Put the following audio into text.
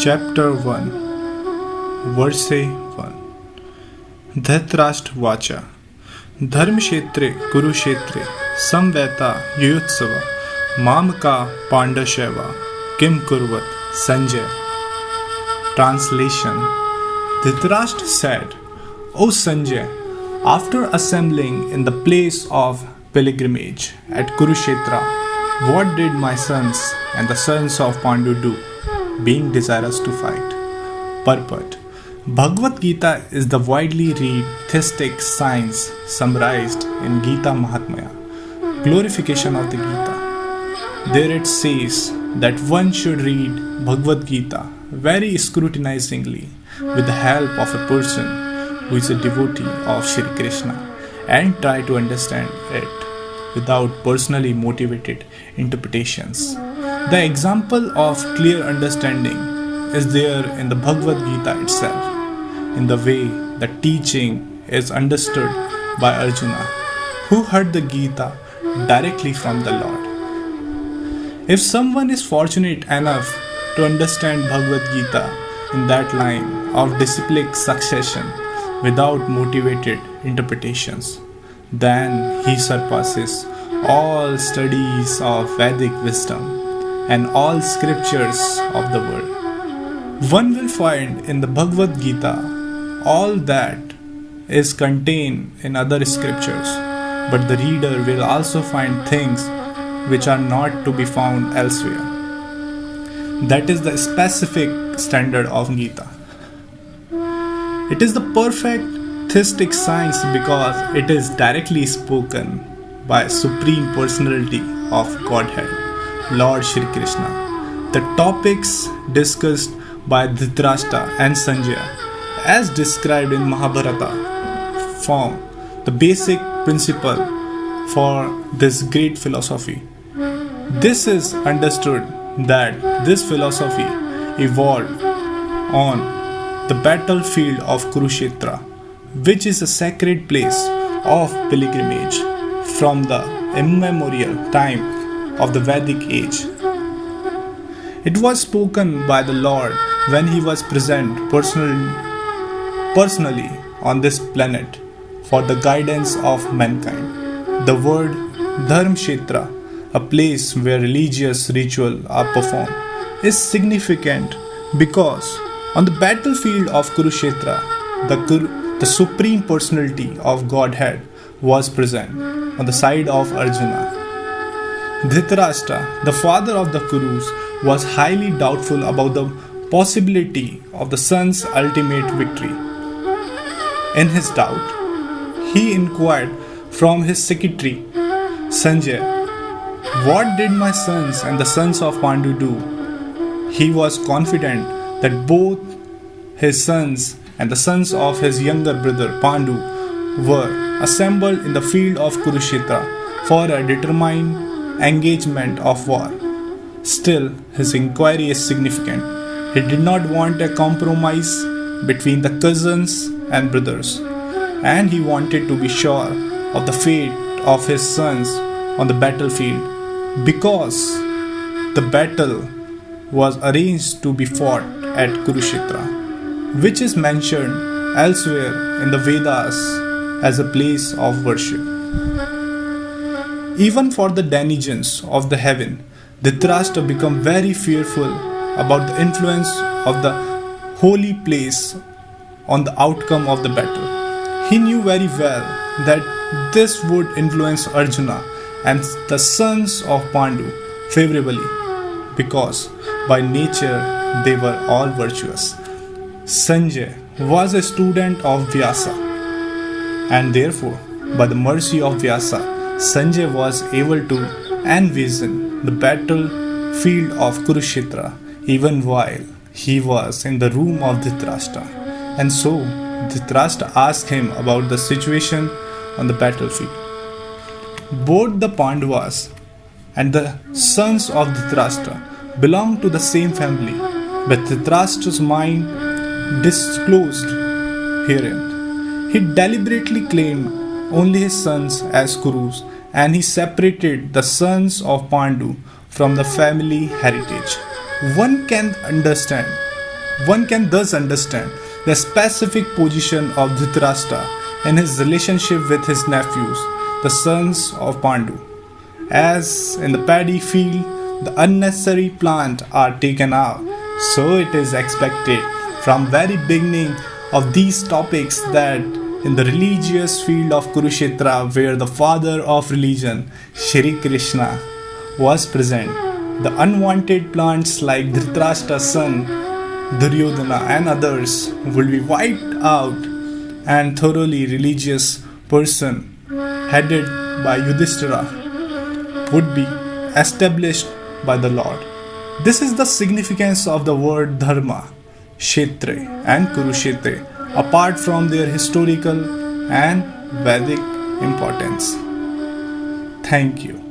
Chapter 1 Verse 1 धृतराष्ट्रवाच धर्मक्षेत्रे कुरुक्षेत्रे समवेता युयुत्सव मामका पांडवशैवा किम कुर्वत Sanjay. Translation. Dhritarashtra said, O Sanjay, after assembling in the place of pilgrimage at Kuruksetra, what did my sons and the sons of Pandu do, being desirous to fight? Purport. Bhagwat Gita is the widely read theistic science summarized in Geeta Mahatmya, glorification of the Gita. There it says that one should read Bhagwat Gita very scrutinizingly with the help of a person who is a devotee of Shri Krishna and try to understand it without personally motivated interpretations. The example of clear understanding is there in the Bhagavad Gita itself, in the way the teaching is understood by Arjuna, who heard the Gita directly from the Lord. If someone is fortunate enough to understand Bhagavad Gita in that line of disciplic succession without motivated interpretations, then he surpasses all studies of Vedic wisdom and all scriptures of the world. One will find in the Bhagavad Gita all that is contained in other scriptures, but the reader will also find things which are not to be found elsewhere. That is the specific standard of Gita. It is the perfect theistic science because it is directly spoken by Supreme Personality of Godhead, Lord Shri Krishna. The topics discussed by Dhritarashtra and Sanjay, as described in Mahabharata, form the basic principle for this great philosophy. This is understood that this philosophy evolved on the battlefield of Kuruksetra, which is a sacred place of pilgrimage from the immemorial time of the Vedic age. It was spoken by the Lord when he was present personally on this planet for the guidance of mankind. The word Dharmkshetra, a place where religious rituals are performed, is significant because on the battlefield of Kuruksetra, the Supreme Personality of Godhead was present on the side of Arjuna. Dhritarashtra, the father of the Kurus, was highly doubtful about the possibility of the son's ultimate victory. In his doubt, he inquired from his secretary, Sanjay, what did my sons and the sons of Pandu do? He was confident that both his sons and the sons of his younger brother Pandu were assembled in the field of Kuruksetra for a determined engagement of war. Still, his inquiry is significant. He did not want a compromise between the cousins and brothers, and he wanted to be sure of the fate of his sons on the battlefield because the battle was arranged to be fought at Kuruksetra, which is mentioned elsewhere in the Vedas as a place of worship. Even for the denizens of the heaven, Dhritarashtra became very fearful about the influence of the holy place on the outcome of the battle. He knew very well that this would influence Arjuna and the sons of Pandu favorably because by nature they were all virtuous. Sanjay was a student of Vyasa, and therefore by the mercy of Vyasa, Sanjay was able to envision the battlefield of Kuruksetra even while he was in the room of Dhritarashtra. And so Dhritarashtra asked him about the situation on the battlefield. Both the Pandavas and the sons of Dhritarashtra belonged to the same family, but Dhritarashtra's mind disclosed herein. He deliberately claimed only his sons as Kurus, and he separated the sons of Pandu from the family heritage. One can understand One can thus understand the specific position of Dhritarashtra in his relationship with his nephews, the sons of Pandu. As in the paddy field, the unnecessary plants are taken out, so it is expected from very beginning of these topics that in the religious field of Kuruksetra, where the father of religion, Shri Krishna, was present, the unwanted plants like Dhritarashtra's son, Duryodhana and others will be wiped out, and thoroughly religious person headed by Yudhishthira would be established by the Lord. This is the significance of the word dharma, kshetre and Kuruksetra apart from their historical and Vedic importance. Thank you.